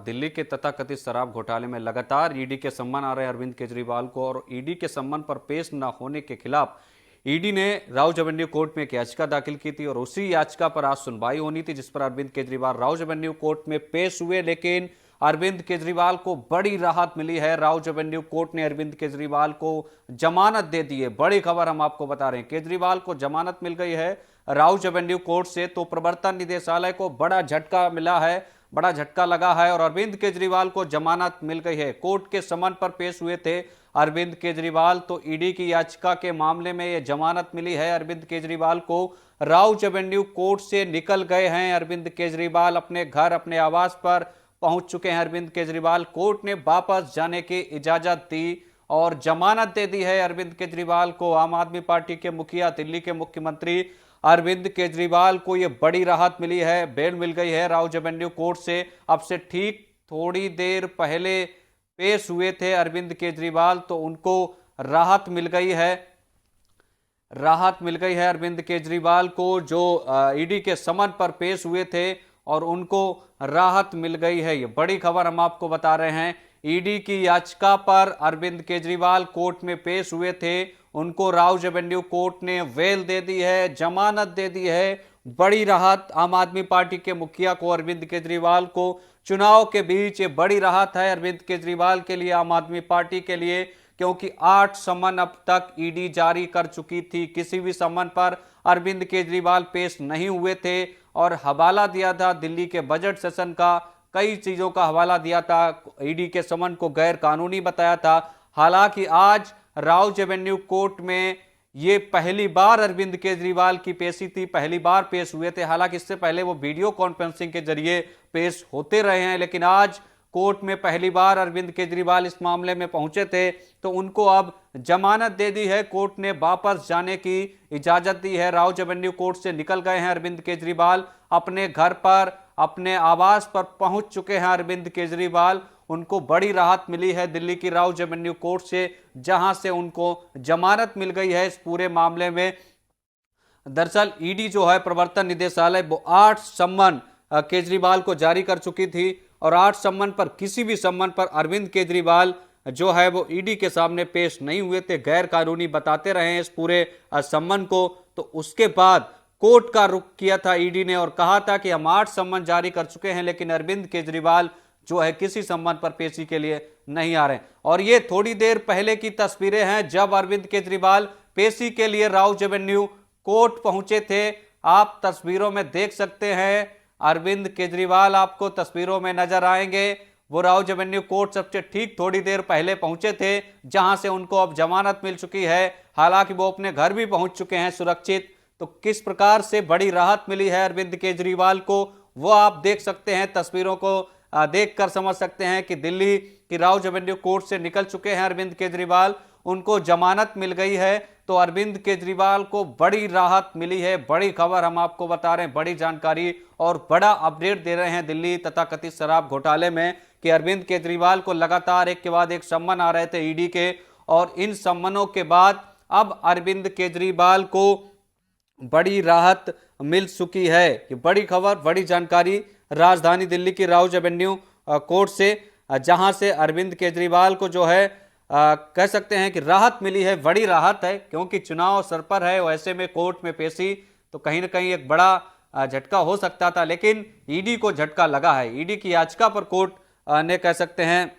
दिल्ली के तथाकथित शराब घोटाले में लगातार ईडी के सम्मन आ रहे हैं अरविंद केजरीवाल को, और ईडी के सम्मन पर पेश न होने के खिलाफ ईडी ने राउज एवेन्यू कोर्ट में एक याचिका दाखिल की थी और उसी याचिका पर आज सुनवाई होनी थी, जिस पर अरविंद केजरीवाल राउज एवेन्यू कोर्ट में पेश हुए। लेकिन अरविंद केजरीवाल को बड़ी राहत मिली है। राउज एवेन्यू कोर्ट ने अरविंद केजरीवाल को जमानत दे दी है। बड़ी खबर हम आपको बता रहे हैं, केजरीवाल को जमानत मिल गई है राउज एवेन्यू कोर्ट से। तो प्रवर्तन निदेशालय को बड़ा झटका मिला है, बड़ा झटका लगा है और अरविंद केजरीवाल को जमानत मिल गई है। कोर्ट के समन पर पेश हुए थे अरविंद केजरीवाल, तो ईडी की याचिका के मामले में यह जमानत मिली है अरविंद केजरीवाल को। राउज एवेन्यू कोर्ट से निकल गए हैं अरविंद केजरीवाल, अपने घर अपने आवास पर पहुंच चुके हैं अरविंद केजरीवाल। कोर्ट ने वापस जाने की इजाजत दी और जमानत दे दी है अरविंद केजरीवाल को। आम आदमी पार्टी के मुखिया, दिल्ली के मुख्यमंत्री अरविंद केजरीवाल को यह बड़ी राहत मिली है, बेल मिल गई है राउज एवेन्यू कोर्ट से। अब से ठीक थोड़ी देर पहले पेश हुए थे अरविंद केजरीवाल, तो उनको राहत मिल गई है। राहत मिल गई है अरविंद केजरीवाल को, जो ईडी के समन पर पेश हुए थे और उनको राहत मिल गई है। ये बड़ी खबर हम आपको बता रहे हैं। ईडी की याचिका पर अरविंद केजरीवाल कोर्ट में पेश हुए थे, उनको राउज एवेन्यू कोर्ट ने बेल दे दी है, जमानत दे दी है। बड़ी राहत आम आदमी पार्टी के मुखिया को, अरविंद केजरीवाल को। चुनाव के बीच ये बड़ी राहत है अरविंद केजरीवाल के लिए, आम आदमी पार्टी के लिए, क्योंकि 8 समन अब तक ईडी जारी कर चुकी थी। किसी भी समन पर अरविंद केजरीवाल पेश नहीं हुए थे और हवाला दिया था दिल्ली के बजट सेशन का, कई चीजों का हवाला दिया था, ईडी के समन को गैर कानूनी बताया था। हालांकि आज राउज एवेन्यू कोर्ट में ये पहली बार अरविंद केजरीवाल की पेशी थी, पहली बार पेश हुए थे। हालांकि इससे पहले वो वीडियो कॉन्फ्रेंसिंग के जरिए पेश होते रहे हैं, लेकिन आज कोर्ट में पहली बार अरविंद केजरीवाल इस मामले में पहुंचे थे, तो उनको अब जमानत दे दी है। कोर्ट ने वापस जाने की इजाजत दी है। राउज एवेन्यू कोर्ट से निकल गए हैं अरविंद केजरीवाल, अपने घर पर अपने आवास पर पहुंच चुके हैं अरविंद केजरीवाल। उनको बड़ी राहत मिली है दिल्ली की राउज एवेन्यू कोर्ट से, जहां से उनको जमानत मिल गई है इस पूरे मामले में। दरअसल ईडी जो है, प्रवर्तन निदेशालय, वो 8 सम्मन केजरीवाल को जारी कर चुकी थी और 8 सम्मन पर, किसी भी सम्मन पर अरविंद केजरीवाल जो है वो ईडी के सामने पेश नहीं हुए थे, गैर कानूनी बताते रहे हैं इस पूरे सम्मन को। तो उसके बाद कोर्ट का रुख किया था ईडी ने और कहा था कि हम 8 सम्मन जारी कर चुके हैं, लेकिन अरविंद केजरीवाल जो है किसी सम्मन पर पेशी के लिए नहीं आ रहे। और ये थोड़ी देर पहले की तस्वीरें हैं, जब अरविंद केजरीवाल पेशी के लिए राउज एवेन्यू कोर्ट पहुंचे थे। आप तस्वीरों में देख सकते हैं, अरविंद केजरीवाल आपको तस्वीरों में नजर आएंगे। वो राउज एवेन्यू कोर्ट सबसे ठीक थोड़ी देर पहले पहुंचे थे, जहां से उनको अब जमानत मिल चुकी है। हालांकि वो अपने घर भी पहुंच चुके हैं सुरक्षित। तो किस प्रकार से बड़ी राहत मिली है अरविंद केजरीवाल को, वो आप देख सकते हैं, तस्वीरों को देखकर समझ सकते हैं कि दिल्ली की राउज एवेन्यू कोर्ट से निकल चुके हैं अरविंद केजरीवाल, उनको जमानत मिल गई है। तो अरविंद केजरीवाल को बड़ी राहत मिली है। बड़ी खबर हम आपको बता रहे हैं, बड़ी जानकारी और बड़ा अपडेट दे रहे हैं दिल्ली तथाकथित शराब घोटाले में, कि अरविंद केजरीवाल को लगातार एक के बाद एक सम्मन आ रहे थे ईडी के, और इन सम्मनों के बाद अब अरविंद केजरीवाल को बड़ी राहत मिल चुकी है। ये बड़ी खबर, बड़ी जानकारी राजधानी दिल्ली की राउज एवेन्यू कोर्ट से, जहां से अरविंद केजरीवाल को जो है कह सकते हैं कि राहत मिली है। बड़ी राहत है, क्योंकि चुनाव सर पर है, वैसे में कोर्ट में पेशी तो कहीं ना कहीं एक बड़ा झटका हो सकता था, लेकिन ईडी को झटका लगा है। ईडी की याचिका पर कोर्ट ने कह सकते हैं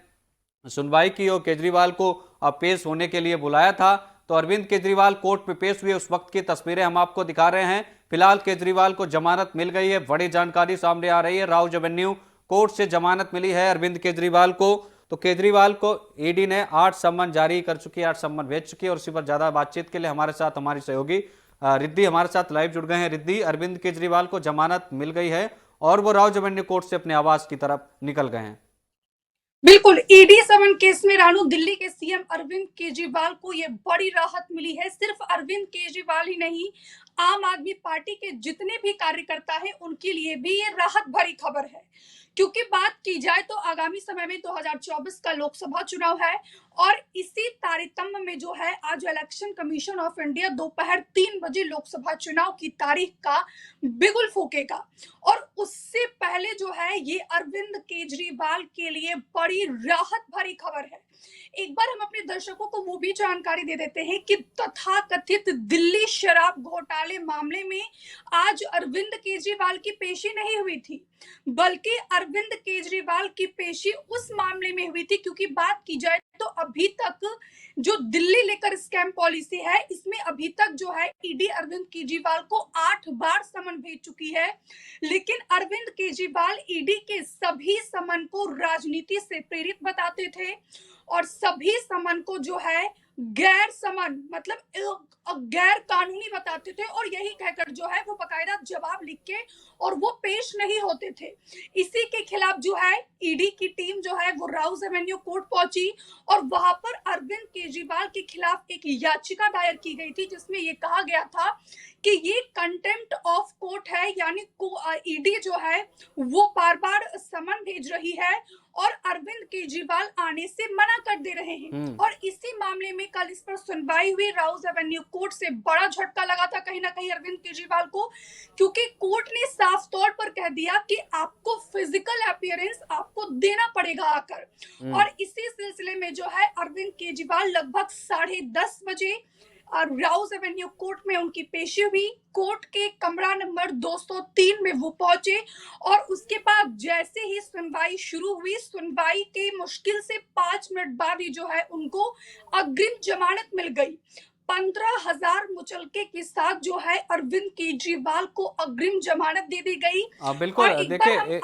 सुनवाई की और केजरीवाल को पेश होने के लिए बुलाया था। तो अरविंद केजरीवाल कोर्ट में पेश हुए उस वक्त की तस्वीरें हम आपको दिखा रहे हैं। फिलहाल केजरीवाल को जमानत मिल गई है। बड़ी जानकारी सामने आ रही है, राउज एवेन्यू कोर्ट से जमानत मिली है अरविंद केजरीवाल को। तो केजरीवाल को ईडी ने 8 सम्मन जारी कर चुकी है, 8 सम्मन भेज चुकी है। और इसी पर ज्यादा बातचीत के लिए हमारे साथ हमारी सहयोगी रिद्धि हमारे साथ लाइव जुड़ गए हैं। रिद्धि, अरविंद केजरीवाल को जमानत मिल गई है और वो राउज एवेन्यू कोर्ट से अपने आवास की तरफ निकल गए हैं। बिल्कुल, ईडी समन केस में रानू, दिल्ली के सीएम अरविंद केजरीवाल को ये बड़ी राहत मिली है। सिर्फ अरविंद केजरीवाल ही नहीं, आम आदमी पार्टी के जितने भी कार्यकर्ता हैं उनके लिए भी ये राहत भरी खबर है, क्योंकि बात की जाए तो आगामी समय में 2024 का लोकसभा चुनाव है और इसी तारतम्य में जो है आज इलेक्शन कमीशन ऑफ इंडिया दोपहर 3 बजे लोकसभा चुनाव की तारीख का बिगुल फूकेगा और उससे पहले जो है ये अरविंद केजरीवाल के लिए बड़ी राहत भरी खबर है। एक बार हम अपने दर्शकों को वो भी जानकारी दे देते हैं कि तथाकथित दिल्ली शराब घोटाले मामले में आज अरविंद केजरीवाल की पेशी नहीं हुई थी, बल्कि अरविंद केजरीवाल की पेशी उस मामले में हुई थी क्योंकि बात की जाए तो अभी तक जो दिल्ली लेकर स्कैम पॉलिसी है इसमें अभी तक जो है ईडी अरविंद केजरीवाल को 8 बार समन भेज चुकी है, लेकिन अरविंद केजरीवाल ईडी के सभी समन को राजनीति से प्रेरित बताते थे और सभी समन को जो है गैर समन मतलब गैर कानूनी बताते थे और यही कहकर जो है वो बाकायदा जवाब लिख के और वो पेश नहीं होते थे। इसी के खिलाफ जो है ईडी की टीम जो है वो राउज एवेन्यू कोर्ट पहुंची और वहां पर अरविंद केजरीवाल के खिलाफ एक याचिका दायर की गई थी जिसमें ये कहा गया था कि ये कंटेम्प्ट ऑफ कोर्ट है, यानी ईडी जो है वो बार बार समन भेज रही है और अरविंद केजरीवाल आने से मना कर दे रहे हैं। और इसी मामले में कल इस पर सुनवाई हुई। राउज एवेन्यू कोर्ट से बड़ा झटका लगा था कहीं ना कहीं अरविंद केजरीवाल को, क्योंकि कोर्ट ने साफ तौर पर कह दिया कि आपको फिजिकल अपीयरेंस आपको देना पड़ेगा आकर। और इसी सिलसिले में जो है अरविंद केजरीवाल लगभग 10:30 बजे राउज एवेन्यू कोर्ट में उनकी पेशी हुई। कोर्ट के कमरा नंबर 203 में वो पहुंचे और उसके बाद जैसे ही सुनवाई शुरू हुई, सुनवाई के मुश्किल से 5 मिनट बाद ही जो है उनको अग्रिम जमानत मिल गई। 15,000 मुचलके के साथ जो है अरविंद केजरीवाल को अग्रिम जमानत दे दी गई। बिल्कुल, देखिए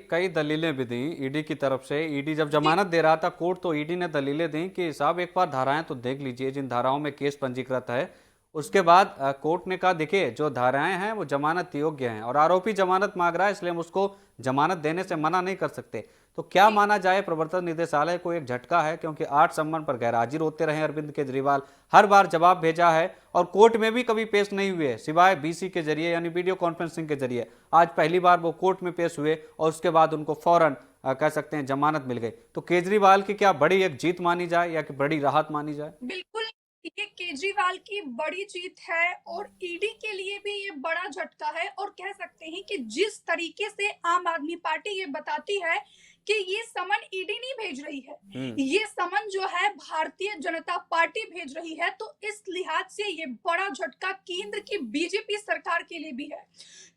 कई दलीलें भी दी ईडी की तरफ से। ईडी जब जमानत दे रहा था कोर्ट, तो ईडी ने दलीलें दी कि साहब एक बार धाराएं तो देख लीजिए जिन धाराओं में केस पंजीकृत है। उसके बाद कोर्ट ने कहा देखिए जो धाराएं हैं वो जमानत योग्य हैं और आरोपी जमानत मांग रहा है इसलिए हम उसको जमानत देने से मना नहीं कर सकते। तो क्या माना जाए, प्रवर्तन निदेशालय को एक झटका है क्योंकि 8 सम्मन पर गैरहाजिर होते रहे अरविंद केजरीवाल, हर बार जवाब भेजा है और कोर्ट में भी कभी पेश नहीं हुए सिवाय बीसी के जरिए यानी वीडियो कॉन्फ्रेंसिंग के जरिए। आज पहली बार वो कोर्ट में पेश हुए और उसके बाद उनको फौरन कह सकते हैं जमानत मिल गई। तो केजरीवाल की क्या बड़ी एक जीत मानी जाए या कि बड़ी राहत मानी जाए? बिल्कुल, ये केजरीवाल की बड़ी जीत है और ईडी के लिए भी ये बड़ा झटका है और कह सकते हैं कि जिस तरीके से आम आदमी पार्टी ये बताती है कि ये समन ईडी नहीं भेज रही है, ये समन जो है भारतीय जनता पार्टी भेज रही है, तो इस लिहाज से ये बड़ा झटका केंद्र की बीजेपी सरकार के लिए भी है,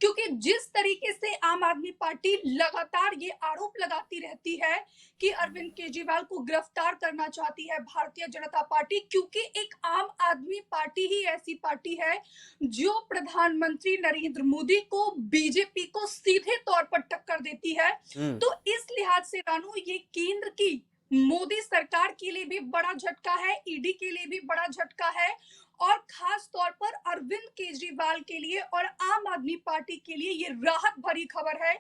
क्योंकि जिस तरीके से आम आदमी पार्टी लगातार ये आरोप लगाती रहती है कि अरविंद केजरीवाल को गिरफ्तार करना चाहती है भारतीय जनता पार्टी, क्योंकि एक आम आदमी पार्टी ही ऐसी पार्टी है जो प्रधानमंत्री नरेंद्र मोदी को, बीजेपी को सीधे तौर पर टक्कर देती है। तो इस लिहाज से रानू ये केंद्र की मोदी सरकार के लिए भी बड़ा झटका है, ईडी के लिए भी बड़ा झटका है और खास तौर पर अरविंद केजरीवाल के लिए और आम आदमी पार्टी के लिए ये राहत भरी खबर है,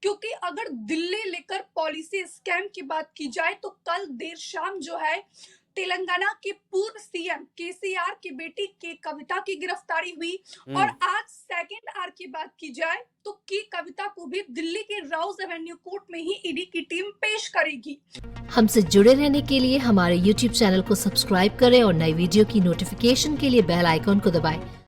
क्योंकि अगर दिल्ली लेकर पॉलिसी स्कैम की बात की जाए तो कल देर शाम जो है तेलंगाना के पूर्व सीएम केसीआर की बेटी के कविता की गिरफ्तारी हुई और आज सेकंड आर की बात की जाए तो की कविता को भी दिल्ली के राउज एवेन्यू कोर्ट में ही ईडी की टीम पेश करेगी। हमसे जुड़े रहने के लिए हमारे YouTube चैनल को सब्सक्राइब करें और नई वीडियो की नोटिफिकेशन के लिए बेल आइकॉन को दबाएं।